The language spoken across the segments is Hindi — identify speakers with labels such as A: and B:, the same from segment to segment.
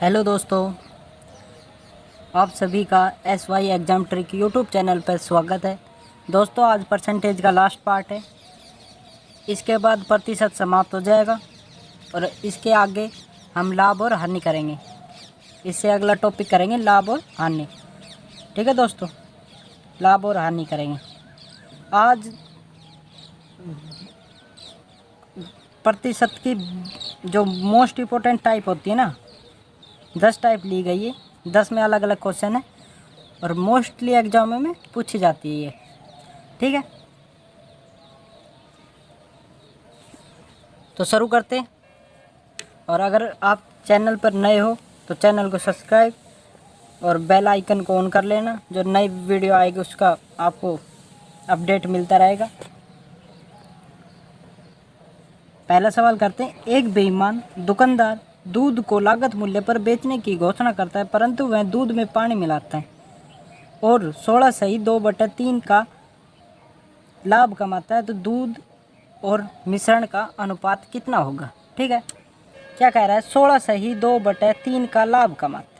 A: हेलो दोस्तों, आप सभी का SY exam trick YouTube channel पर स्वागत है। दोस्तों, आज परसेंटेज का लास्ट पार्ट है। इसके बाद प्रतिशत समाप्त हो जाएगा और इसके आगे हम लाभ और हानि करेंगे। इससे अगला टॉपिक करेंगे लाभ और हानि। ठीक है दोस्तों, लाभ और हानि करेंगे। आज प्रतिशत की जो मोस्ट इम्पोर्टेंट टाइप होती है ना, 10 टाइप ली गई है। 10 में अलग अलग क्वेश्चन है और मोस्टली एग्जाम में पूछी जाती है ये। ठीक है, तो शुरू करते हैं। और अगर आप चैनल पर नए हो तो चैनल को सब्सक्राइब और बेल आइकन को ऑन कर लेना। जो नई वीडियो आएगी उसका आपको अपडेट मिलता रहेगा। पहला सवाल करते हैं। एक बेईमान दुकानदार दूध को लागत मूल्य पर बेचने की घोषणा करता है, परंतु वह दूध में पानी मिलाता है और 16/2/3 का लाभ कमाता है, तो दूध और मिश्रण का अनुपात कितना होगा? ठीक है, क्या कह रहा है? 16/2/3 का लाभ कमाता है।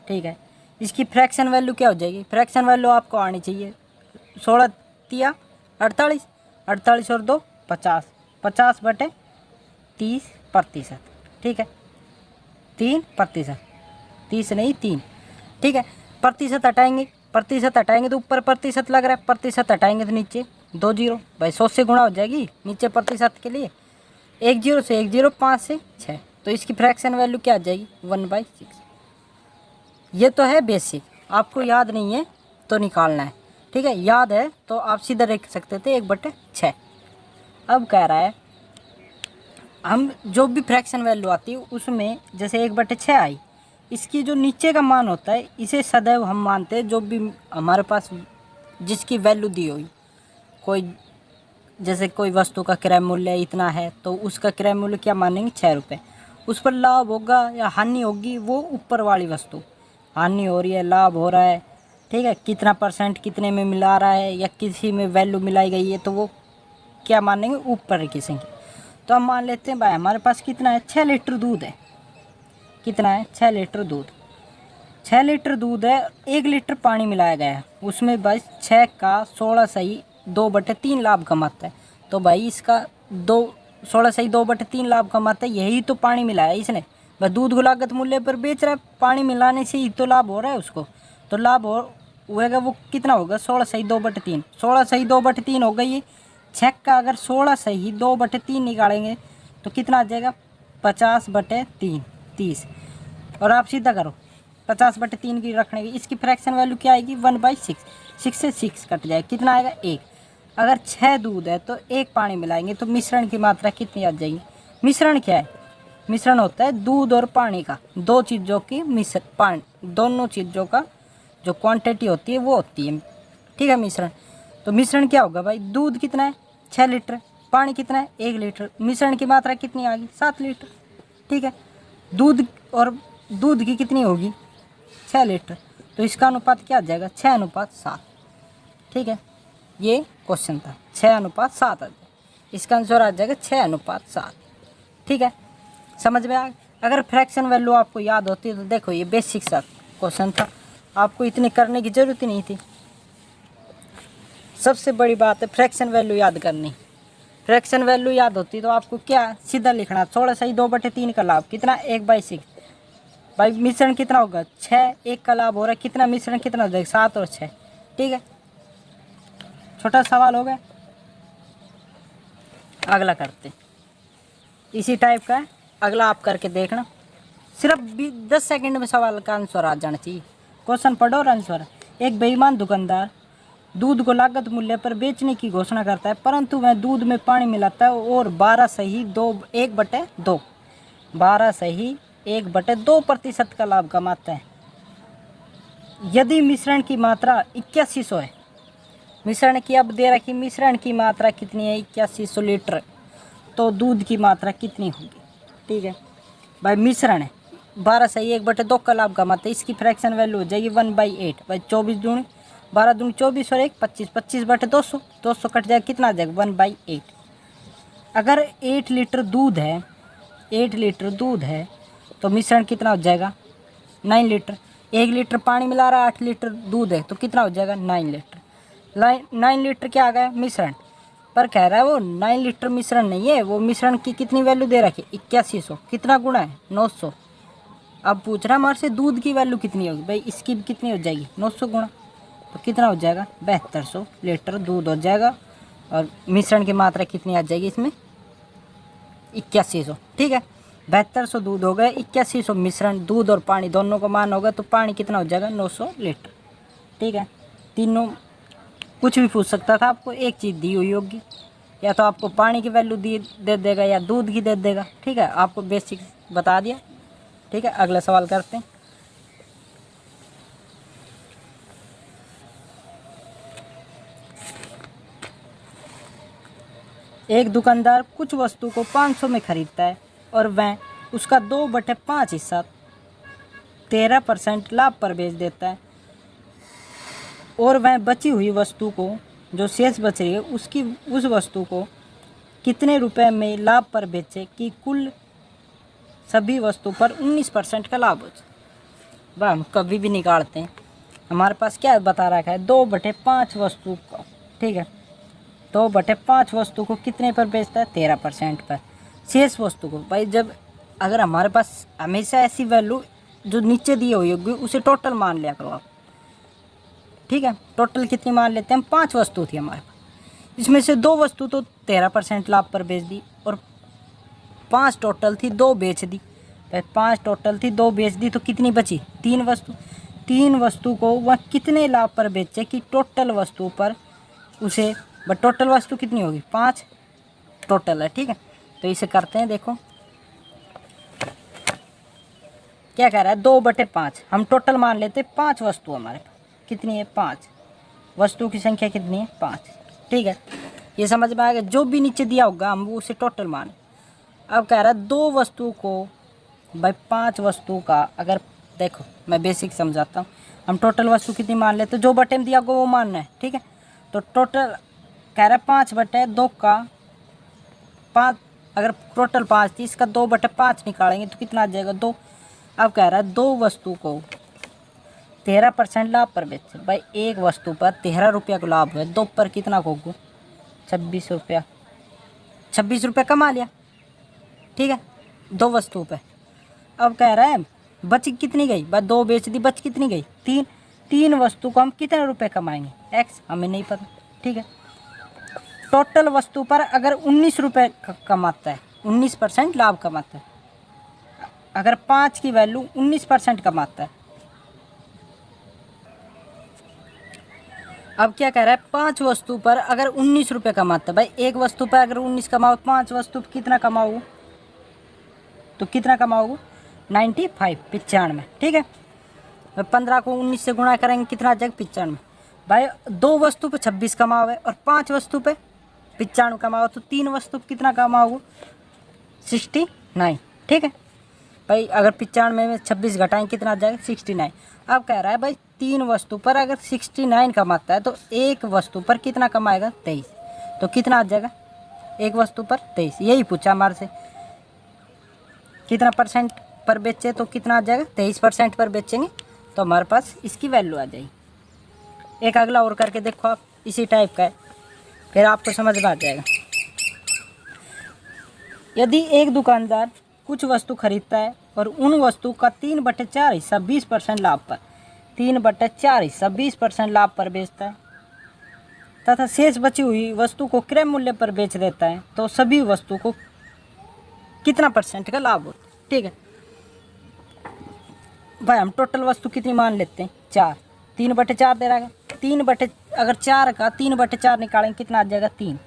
A: ठीक है, इसकी फ्रैक्शन वैल्यू क्या हो जाएगी? फ्रैक्शन वैल्यू आपको आनी चाहिए 16 तिया 48, 48 और 2 50, 50/30%। ठीक है, 3%, 30 नहीं 3। ठीक है, प्रतिशत हटाएंगे तो ऊपर प्रतिशत लग रहा है, प्रतिशत हटाएंगे तो नीचे 2 जीरो। भाई 100 से गुणा हो जाएगी नीचे प्रतिशत के लिए। 1 जीरो से 1 जीरो, 5 से 6, तो इसकी फ्रैक्शन वैल्यू क्या आ जाएगी? 1/6। ये तो है बेसिक, आपको याद नहीं है तो निकालना है। ठीक है, याद है तो आप सीधा देख सकते थे 1/6। अब कह रहा है हम जो भी फ्रैक्शन वैल्यू आती है उसमें जैसे 1/6 आई, इसकी जो नीचे का मान होता है इसे सदैव हम मानते हैं जो भी हमारे पास जिसकी वैल्यू दी हुई। कोई जैसे कोई वस्तु का क्रय मूल्य इतना है तो उसका क्रय मूल्य क्या मानेंगे? 6 रुपये। उस पर लाभ होगा या हानि होगी वो ऊपर वाली वस्तु। हानि हो रही है, लाभ हो रहा है। ठीक है, कितना % कितने में मिला रहा है या किसी में वैल्यू मिलाई गई है तो वो क्या मानेंगे? ऊपर की संख्या। तो हम मान लेते हैं भाई हमारे पास कितना है? 6 लीटर दूध है। कितना है? 6 लीटर दूध। 6 लीटर दूध है, 1 लीटर पानी मिलाया गया है उसमें। भाई 6 का 16/2/3 लाभ कमाता है, तो भाई इसका 16/2/3 लाभ कमाता है। यही तो पानी मिलाया इसने। भाई दूध को लागत मूल्य पर बेच रहा है, पानी मिलाने से ही तो लाभ हो रहा है उसको। तो लाभ होगा वो कितना होगा? 16/2/3। 16/2/3 हो गई। 6 का अगर 16/2/3 निकालेंगे तो कितना आ जाएगा? 50/3, 30। और आप सीधा करो, 50/3 की रखने की इसकी फ्रैक्शन वैल्यू क्या आएगी? 1/6। 6 से 6 कट जाए, कितना आएगा? 1। अगर 6 दूध है तो 1 पानी मिलाएंगे तो मिश्रण की मात्रा कितनी आ जाएगी? मिश्रण क्या है? मिश्रण होता है दूध और पानी का, दो चीज़ों की दोनों चीज़ों का जो क्वांटिटी होती है वो होती है। ठीक है, मिश्रण। तो मिश्रण क्या होगा भाई? दूध कितना है? 6 लीटर। पानी कितना है? 1 लीटर। मिश्रण की मात्रा कितनी आ गई? 7 लीटर। ठीक है, दूध की कितनी होगी? 6 लीटर। तो इसका अनुपात क्या आ जाएगा? 6:7। ठीक है, ये क्वेश्चन था। 6:7 आ जाएगा, इसका आंसर आ जाएगा 6:7। ठीक है, समझ में आ गया? अगर फ्रैक्शन वैल्यू आपको याद होती है तो देखो ये बेसिक सा क्वेश्चन था, आपको इतनी करने की ज़रूरत ही नहीं थी। सबसे बड़ी बात है फ्रैक्शन वैल्यू याद करनी। फ्रैक्शन वैल्यू याद होती तो आपको क्या सीधा लिखना? 16/2/3 का लाभ कितना? 1/6। भाई मिश्रण कितना होगा? 6। 1 का लाभ हो रहा है, कितना मिश्रण कितना हो जाएगा? 7 और 6। ठीक है, छोटा सवाल हो गया। अगला करते, इसी टाइप का है। अगला आप करके देखना, सिर्फ 10 सेकंड में सवाल का आंसर आ जाना चाहिए। क्वेश्चन पढ़ो और आंसर। एक बेईमान दुकानदार दूध को लागत मूल्य पर बेचने की घोषणा करता है, परंतु वह दूध में पानी मिलाता है और 12/1/2% का लाभ कमाता है। यदि मिश्रण की मात्रा 8100 है, मिश्रण की अब दे रखी मिश्रण की मात्रा कितनी है? 8100 लीटर, तो दूध की मात्रा कितनी होगी? ठीक है भाई, मिश्रण है 12/1/2 का लाभ कमाता है, इसकी फ्रैक्शन वैल्यू हो जाएगी 1/8। भाई 24 दूनी 12 दूनी 24 और 1 25, 25/200, 200 कट जाएगा, कितना आ जाएगा? 1/8। अगर 8 लीटर दूध है तो मिश्रण कितना हो जाएगा? 9 लीटर। 1 लीटर पानी मिला रहा है, 8 लीटर दूध है, तो कितना हो जाएगा 9 लीटर। 9 लीटर क्या आ गया मिश्रण, पर कह रहा है वो 9 लीटर मिश्रण नहीं है, वो मिश्रण की कितनी वैल्यू दे रखी है 8100, कितना गुणा है 900। अब पूछ रहा है हमारे से दूध की वैल्यू कितनी होगी, भाई इसकी कितनी हो जाएगी 900 गुणा, तो कितना हो जाएगा 7200 लीटर दूध हो जाएगा। और मिश्रण की मात्रा कितनी आ जाएगी इसमें 8100, ठीक है। 7200 दूध हो गया, 8100 मिश्रण, दूध और पानी दोनों का मान होगा, तो पानी कितना हो जाएगा 900 लीटर, ठीक है। तीनों कुछ भी पूछ सकता था, आपको एक चीज़ दी हुई होगी, या तो आपको पानी की वैल्यू दे देगा या दूध की दे देगा, ठीक है। आपको बेसिक बता दिया, ठीक है। अगला सवाल करते हैं। एक दुकानदार कुछ वस्तु को 500 में खरीदता है और वह उसका 2/5 हिस्सा 13% लाभ पर बेच देता है, और वह बची हुई वस्तु को, जो शेष बच रही है, उस वस्तु को कितने रुपए में लाभ पर बेचे कि कुल सभी वस्तु पर 19% का लाभ हो जाए। वह हम कभी भी निकालते हैं, हमारे पास क्या बता रखा है 2/5 वस्तु को, ठीक है। 2/5 वस्तु को कितने पर बेचता है 13% पर। शेष वस्तु को, भाई जब अगर हमारे पास हमेशा ऐसी वैल्यू जो नीचे दी हुई होगी उसे टोटल मान लिया करो आप, ठीक है। टोटल कितनी मान लेते हैं हम, 5 वस्तु थी हमारे पास, इसमें से 2 वस्तु तो 13% लाभ पर बेच दी, और 5 टोटल थी 2 बेच दी। 5 टोटल थी 2 बेच दी, तो कितनी बची 3 वस्तु। 3 वस्तु को वह कितने लाभ पर बेचे कि टोटल वस्तु पर उसे, बट टोटल वस्तु कितनी होगी 5 टोटल है, ठीक है। तो इसे करते हैं, देखो क्या कह रहा है 2/5, हम टोटल मान लेते 5 वस्तु हमारे पास, कितनी है 5, वस्तु की संख्या कितनी है 5, ठीक है। ये समझ में आएगा, जो भी नीचे दिया होगा हम वो उसे टोटल मान। अब कह रहा है 2 वस्तु को, भाई 5 वस्तु का, अगर देखो मैं बेसिक समझाता हूँ, हम टोटल वस्तु कितनी मान लेते, जो बटे में दिया होगा वो मानना है, ठीक है। तो टोटल कह रहा है 5/2 का 5, अगर टोटल 5 थी, इसका 2/5 निकालेंगे तो कितना आ जाएगा 2। अब कह रहा है 2 वस्तु को 13% लाभ पर बेचे, भाई एक वस्तु पर 13 रुपया का लाभ है, 2 पर कितना होगा 26 रुपया, 26 रुपया कमा लिया, ठीक है 2 वस्तु पे। अब कह रहा है बच कितनी गई, भाई 2 बेच दी, बच कितनी गई 3। 3 वस्तु को हम कितने रुपए कमाएंगे x, हमें नहीं पता, ठीक है। टोटल वस्तु पर अगर 19 रुपये कमाता है, 19% लाभ कमाता है, अगर 5 की वैल्यू 19% कमाता है। अब क्या कह रहा है 5 वस्तु पर अगर 19 रुपये कमाता है, भाई एक वस्तु पर अगर 19 कमाओ, 5 वस्तु पर कितना कमाओगे, तो कितना कमाओगे 95, 95, ठीक है। 15 को 19 से गुणा करेंगे कितना आ जाएगा 95। भाई 2 वस्तु पे 26 कमाओगे और 5 वस्तु पे 95 कमाओ, तो 3 वस्तु पे कितना कमाओगे 69, ठीक है। भाई अगर 95 में 26 घटाएं कितना आ जाएगा 69। अब कह रहा है भाई 3 वस्तु पर अगर 69 कमाता है, तो एक वस्तु पर कितना कमाएगा 23, तो कितना आ जाएगा एक वस्तु पर 23। यही पूछा हमारे से, कितना परसेंट पर बेचे, तो कितना आ जाएगा 23% पर बेचेंगे, तो हमारे पास इसकी वैल्यू आ जाएगी। एक अगला और करके देखो आप, इसी टाइप का है, फिर आपको समझ में आ जाएगा। यदि एक दुकानदार कुछ वस्तु खरीदता है और उन वस्तु का 3/4 हिस्सा 20% लाभ पर, 3/4 हिस्सा 20% लाभ पर बेचता है तथा शेष बची हुई वस्तु को क्रय मूल्य पर बेच देता है, तो सभी वस्तु को कितना परसेंट का लाभ होता है, ठीक है। भाई हम टोटल वस्तु कितनी मान लेते हैं 4, 3/4 दे रहा है, अगर 4 का 3/4 निकालेंगे कितना आ जाएगा 3।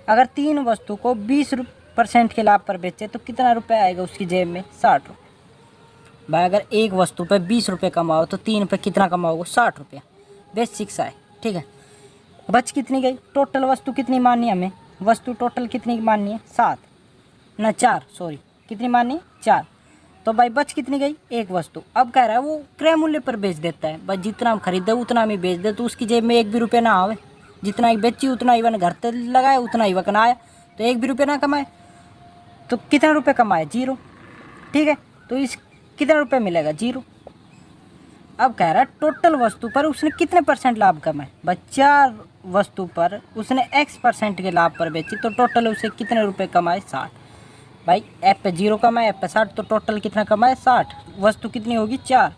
A: अगर 3 वस्तु को 20% के लाभ पर बेचे तो कितना रुपये आएगा उसकी जेब में 60 रुपये। भाई अगर एक वस्तु पे 20 रुपये कमाओ तो 3 पे कितना कमाओगे 60 रुपया, बेसिक सा है, ठीक है। बच कितनी गई, टोटल वस्तु कितनी माननी है हमें, वस्तु टोटल कितनी माननी है 7 ना 4, सॉरी कितनी माननी है 4। तो भाई बच कितनी गई एक वस्तु। अब कह रहा है वो क्रय मूल्य पर बेच देता है, भाई जितना हम खरीदे उतना हम ही बेच दे, तो उसकी जेब में 1 भी रुपये ना आवे, जितना ही बेची उतना ही वन घर तक लगाया उतना ही वकन आया, तो 1 भी रुपये ना कमाए, तो कितना रुपये कमाए 0, ठीक है। तो इस कितना रुपये मिलेगा 0। अब कह रहा है टोटल वस्तु पर उसने कितने परसेंट लाभ कमाए। भाई 4 वस्तु पर उसने x% के लाभ पर बेची तो टोटल उसे कितने रुपए कमाए 60। भाई ऐप पे 0 कमाए, ऐप पे 60, तो टोटल कितना कमाए 60। वस्तु कितनी होगी 4।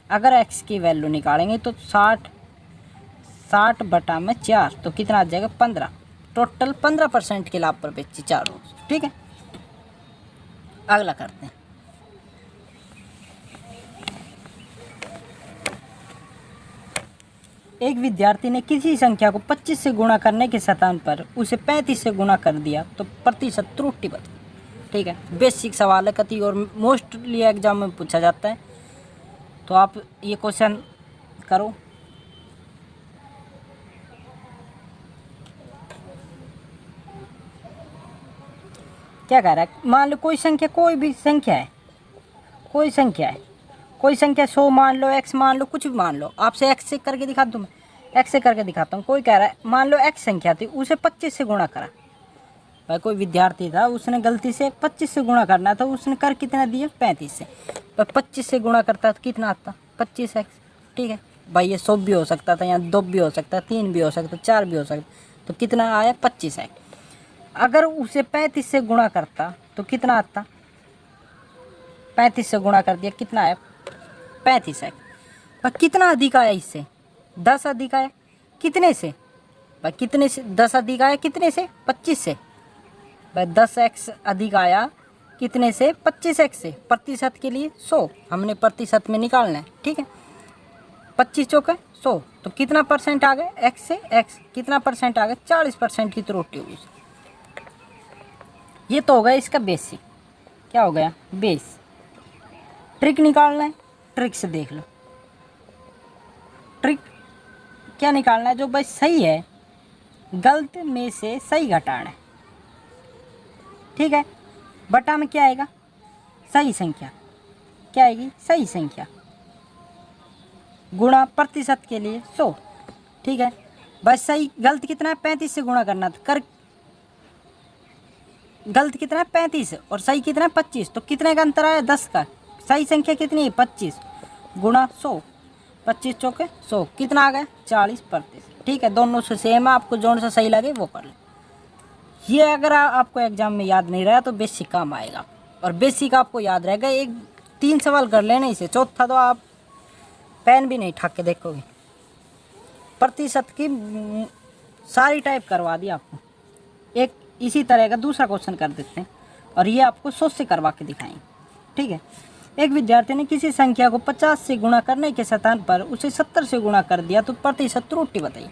A: अगर x की वैल्यू निकालेंगे तो 60 बटा में 4 तो कितना आ जाएगा 15। टोटल 15% के लाभ पर बेची 4 वस्तु। ठीक है, अगला करते हैं। एक विद्यार्थी ने किसी संख्या को 25 से गुणा करने के स्थान पर उसे 35 से गुणा कर दिया तो प्रतिशत त्रुटि बताओ। ठीक है, बेसिक सवाल है कति और मोस्टली एग्जाम में पूछा जाता है, तो आप ये क्वेश्चन करो। क्या कह रहा है, मान लो कोई संख्या, कोई भी संख्या है, कोई संख्या है, कोई संख्या 100 मान लो, x मान लो, कुछ भी मान लो। आपसे x से करके दिखा दूँ, मैं x से करके दिखाता हूँ। कोई कह रहा है मान लो x संख्या थी, उसे 25 से गुणा करा। भाई कोई विद्यार्थी था, उसने गलती से 25 से गुणा करना था, उसने कर कितना दिया 35 से। तो 25 से गुणा करता तो कितना आता 25x। ठीक है भाई, ये 100 भी हो सकता था, यहाँ 2 भी हो सकता है, 3 भी हो सकता है, 4 भी हो सकता, तो कितना आया 25x। अगर उसे 35 से गुणा करता तो कितना आता, 35 से गुणा कर दिया, कितना आया 35x। पर कितना अधिक आया इससे, 10 अधिक आया। कितने से भाई, कितने से 10 अधिक आया, कितने से 25 से। भाई 10x अधिक आया कितने से 25x से। प्रतिशत के लिए 100 हमने प्रतिशत में निकालना है। ठीक है, 25 चौके 100 तो कितना परसेंट आ गए, x से x कितना परसेंट आ गया 40% की त्रुटि होगी। ये तो हो गया इसका बेसिक। क्या हो गया बेस। ट्रिक निकालना है, ट्रिक से देख लो। ट्रिक क्या निकालना है, जो भाई सही है गलत में से सही घटाना है। ठीक है, बटा में क्या आएगा सही संख्या, क्या आएगी सही संख्या, गुणा प्रतिशत के लिए 100। ठीक है, बस सही गलत कितना है 35 से गुणा करना था, कर गलत कितना है 35 और सही कितना है 25, तो कितने का अंतर आया 10 का। सही संख्या कितनी है 25 गुणा 100, 25 चौके 100 कितना आ गया 40%। ठीक है, दोनों से सेम है, आपको जो सा सही लगे वो कर लो। ये अगर आपको एग्जाम में याद नहीं रहा तो बेसिक काम आएगा, और बेसिक आपको याद रहेगा। 3 सवाल कर लेना इसे, चौथा तो आप पेन भी नहीं ठाक के देखोगे। प्रतिशत की सारी टाइप करवा दी आपको। एक इसी तरह का दूसरा क्वेश्चन कर देते हैं, और ये आपको 100 से करवा के दिखाएंगे। ठीक है, एक विद्यार्थी ने किसी संख्या को 50 से गुणा करने के स्थान पर उसे 70 से गुणा कर दिया तो प्रतिशत त्रुटि बताइए।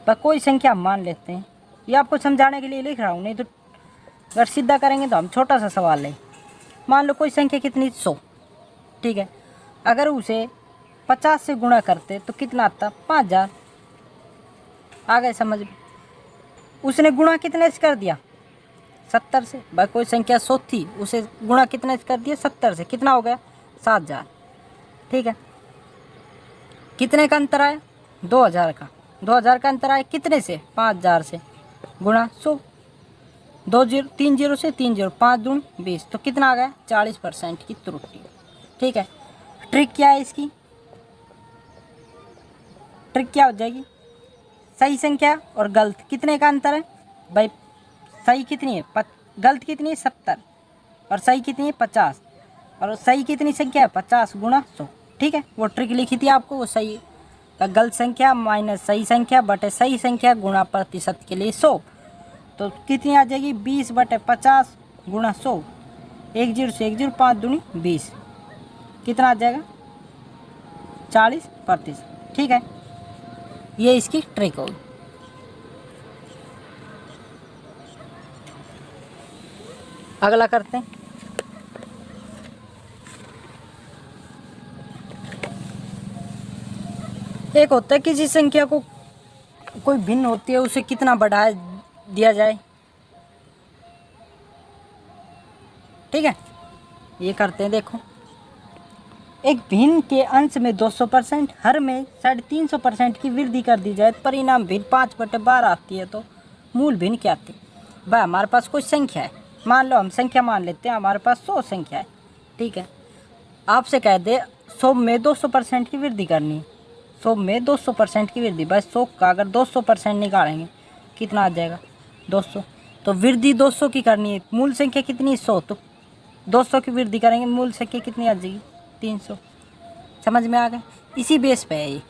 A: पर कोई संख्या मान लेते हैं, ये आपको समझाने के लिए लिख रहा हूँ, नहीं तो अगर सीधा करेंगे तो हम छोटा सा सवाल है। मान लो कोई संख्या कितनी 100। ठीक है, अगर उसे 50 से गुणा करते तो कितना आता 5000। आ गए समझ। उसने गुणा कितने से कर दिया 70 से। भाई कोई संख्या 100 थी, उसे गुणा कितने से कर दिया 70 से, कितना हो गया 7000। ठीक है, कितने का अंतर आया 2000 का। 2000 का अंतर आया कितने से 5000 से, गुणा 100। 3 0 से 3 0, 5 दून 20, तो कितना आ गया 40% की त्रुटि। ठीक है, ट्रिक क्या है इसकी, ट्रिक क्या हो जाएगी, सही संख्या और गलत कितने का अंतर है। भाई सही कितनी है गलत कितनी है 70, और सही कितनी है 50, और सही कितनी संख्या है 50 गुणा 100। ठीक है, वो ट्रिक लिखी थी आपको, वो सही गलत संख्या माइनस सही संख्या बटे सही संख्या गुणा प्रतिशत के लिए 100, तो कितनी आ जाएगी 20 बटे 50 गुणा 100। 1 0 से 1 0, 5 दूनी 20, कितना आ जाएगा 40%। ठीक है, ये इसकी ट्रिक होगी। अगला करते हैं। एक होता है किसी संख्या को कोई भिन्न होती है, उसे कितना बढ़ा दिया जाए। ठीक है, ये करते हैं। देखो, एक भिन्न के अंश में 200%, हर में 350% की वृद्धि कर दी जाए, परिणाम भिन्न 5/12 आती है, तो मूल भिन्न क्या आती है। भाई हमारे पास कोई संख्या है, मान लो हम संख्या मान लेते हैं, हमारे पास 100 संख्या है। ठीक है, आपसे कह दे 100 में 200% की वृद्धि करनी है, 100 में 200% की वृद्धि। बस 100 का अगर 200% निकालेंगे कितना आ जाएगा 200। तो वृद्धि 200 की करनी है, मूल संख्या कितनी 100, तो 200 की वृद्धि करेंगे मूल संख्या कितनी आ जाएगी 300। समझ में आ गया, इसी बेस पे है ये।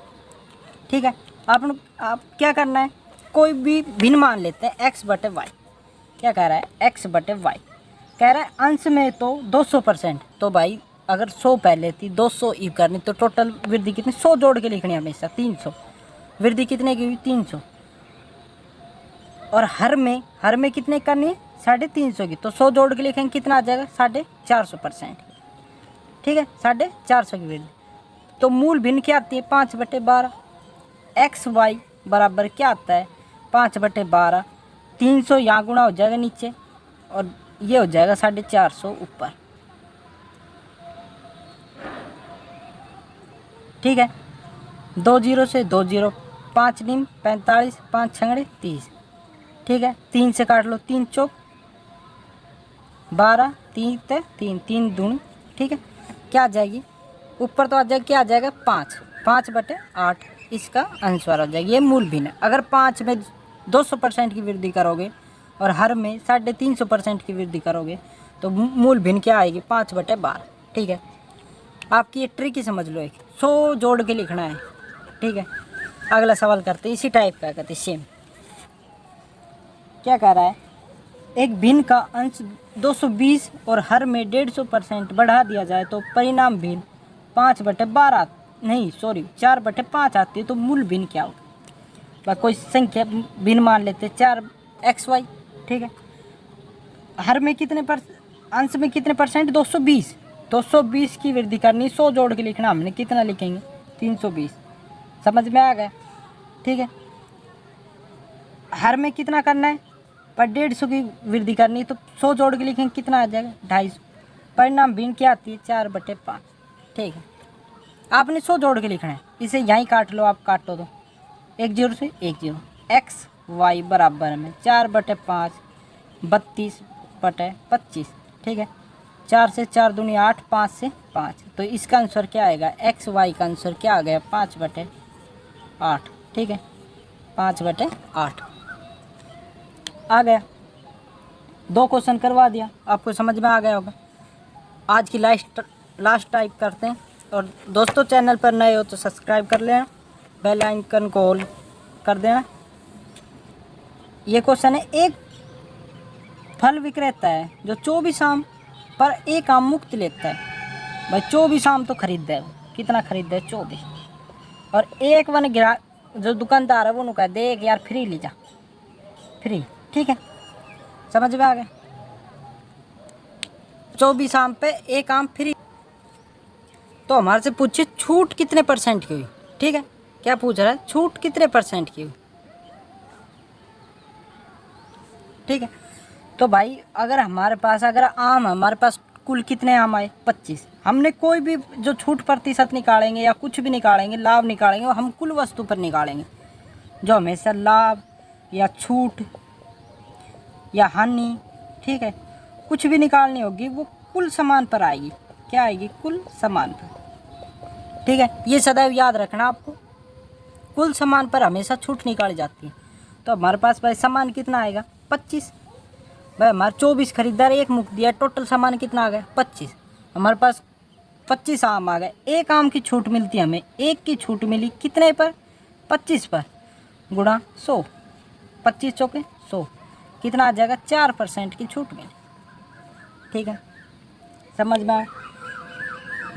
A: ठीक है, आप क्या करना है, कोई भी भिन्न मान लेते हैं x बटे वाई। क्या कह रहा है x बटे वाई, कह रहा है अंश में तो 200%। तो भाई अगर 100 पहले थी 200 ई करनी, तो टोटल वृद्धि कितनी 100 जोड़ के लिखनी है हमेशा 300। वृद्धि कितने की हुई 300। और हर में कितने करनी है 350 की, तो 100 जोड़ के लिखेंगे कितना आ जाएगा 450%। ठीक है, 450 की वृद्धि। तो मूल भिन्न क्या आती है 5/12। एक्स वाई बराबर क्या आता है 5/12। 300 यहाँ गुणा हो जाएगा नीचे, और ये हो जाएगा 450 ऊपर। ठीक है, 2 जीरो से 2 जीरो, 5 निम 45, 5 छंगड़े 30। ठीक है, 3 से काट लो, 3 चौक 12, 3 ते 3, 3 दूनी। ठीक है, क्या आ जाएगी ऊपर तो आ जाएगा, क्या आ जाएगा 5/8 इसका आंसर हो जाएगा। ये मूल भिन्न। अगर 5 में 200% की वृद्धि करोगे और हर में 350% की वृद्धि करोगे तो मूल भिन्न क्या आएगी 5/12। ठीक है, आपकी ये ट्रिक ही समझ लो, एक 100 जोड़ के लिखना है। ठीक है, अगला सवाल करते हैं इसी टाइप का, कहते हैं सेम। क्या कह रहा है, एक भिन्न का अंश 220 और हर में 150% बढ़ा दिया जाए तो परिणाम भिन्न 5/12 नहीं सॉरी 4/5 आती है। तो मूल भिन्न क्या होगा, कोई संख्या भिन्न मान लेते हैं 4xy। ठीक है, हर में कितने अंश में कितने परसेंट 220। 220 की वृद्धि करनी, 100 जोड़ के लिखना, हमने कितना लिखेंगे 320। समझ में आ गया। ठीक है, हर में कितना करना है पर 150 की वृद्धि करनी, तो 100 जोड़ के लिखेंगे कितना आ जाएगा 250। परिणाम भिन्न क्या आती है 4/5। ठीक है, आपने 100 जोड़ के लिखना है, इसे यहीं काट लो, आप काटो तो 1 जीरो से 1 जीरो। एक्स वाई बराबर में 4/5 32/25। ठीक है, 4 से 4 दूनी 8, 5 से 5। तो इसका आंसर क्या आएगा एक्स वाई का आंसर क्या आ गया 5/8। ठीक है, 5/8 आ गया। 2 क्वेश्चन करवा दिया, आपको समझ में आ गया होगा। आज की लास्ट टाइप करते हैं। और दोस्तों चैनल पर नए हो तो सब्सक्राइब कर लेना, बेल आइकन को ऑल कर देना। ये क्वेश्चन है, एक फल विक्रेता है जो 24 आम पर 1 आम मुफ्त लेता है। भाई 24 आम तो खरीद है, कितना खरीद है 24। और एक वन ग्राहक जो दुकानदार है वो कह दे एक यार फ्री ले जा, फ्री। ठीक है, समझ में आ गया। 24 आम पे 1 आम फ्री। तो हमारे से पूछिए छूट कितने परसेंट की हुई। ठीक है, क्या पूछ रहा है छूट कितने परसेंट की हुई। ठीक है, तो भाई अगर हमारे पास हमारे पास कुल कितने आम आए 25। हमने कोई भी जो छूट प्रतिशत निकालेंगे या कुछ भी निकालेंगे, लाभ निकालेंगे, वो हम कुल वस्तु पर निकालेंगे। जो हमेशा लाभ या छूट या हानि, ठीक है, कुछ भी निकालनी होगी वो कुल सामान पर आएगी। क्या आएगी कुल सामान पर। ठीक है, ये सदैव याद रखना आपको, कुल सामान पर हमेशा छूट निकाली जाती है। तो हमारे पास भाई सामान कितना आएगा 25। भाई हमारे 24 खरीदार 1 मुफ्त दिया, टोटल सामान कितना आ गया 25। हमारे पास 25 आम आ गए, 1 आम की छूट मिलती है हमें, 1 की छूट मिली कितने पर 25 पर, गुणा 100, 25 चौके 100, कितना आ जाएगा 4% की छूट मिली। ठीक है, समझ में आया।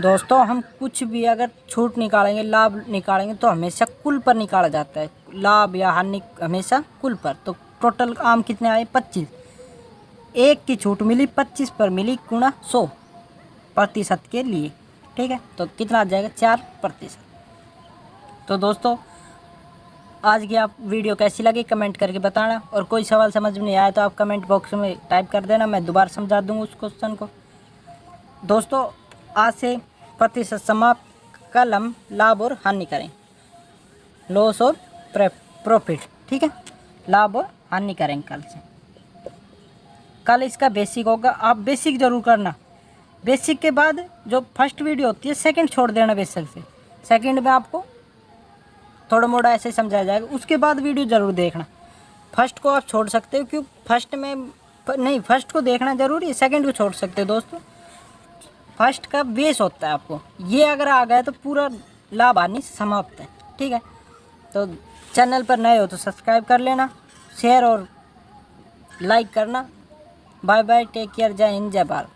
A: दोस्तों हम कुछ भी अगर छूट निकालेंगे, लाभ निकालेंगे तो हमेशा कुल पर निकाला जाता है, लाभ या हानि हमेशा कुल पर। तो टोटल आम कितने आए 25, 1 की छूट मिली 25 पर मिली, गुणा 100% के लिए। ठीक है, तो कितना आ जाएगा 4%। तो दोस्तों आज की आप वीडियो कैसी लगी कमेंट करके बताना, और कोई सवाल समझ में नहीं आया तो आप कमेंट बॉक्स में टाइप कर देना, मैं दोबारा समझा दूँगा उस क्वेश्चन को। दोस्तों आज से प्रतिशत समाप्त, कल हम लाभ और हानि करें, लॉस और प्रॉफिट। ठीक है, लाभ और हानि करेंगे कल से। कल इसका बेसिक होगा, आप बेसिक ज़रूर करना, बेसिक के बाद जो फर्स्ट वीडियो होती है सेकंड छोड़ देना बेसिक से, सेकंड में आपको थोड़ा मोड़ा ऐसे समझाया जाएगा, उसके बाद वीडियो ज़रूर देखना। फर्स्ट को आप छोड़ सकते हो, क्योंकि फर्स्ट में नहीं, फर्स्ट को देखना ज़रूरी है, सेकंड को छोड़ सकते हो दोस्तों। फर्स्ट का बेस होता है आपको, ये अगर आ गया तो पूरा लाभ हानि समाप्त है। ठीक है, तो चैनल पर नए हो तो सब्सक्राइब कर लेना, शेयर और लाइक करना। बाय बाय, टेक केयर, जय हिंद, जय भारत।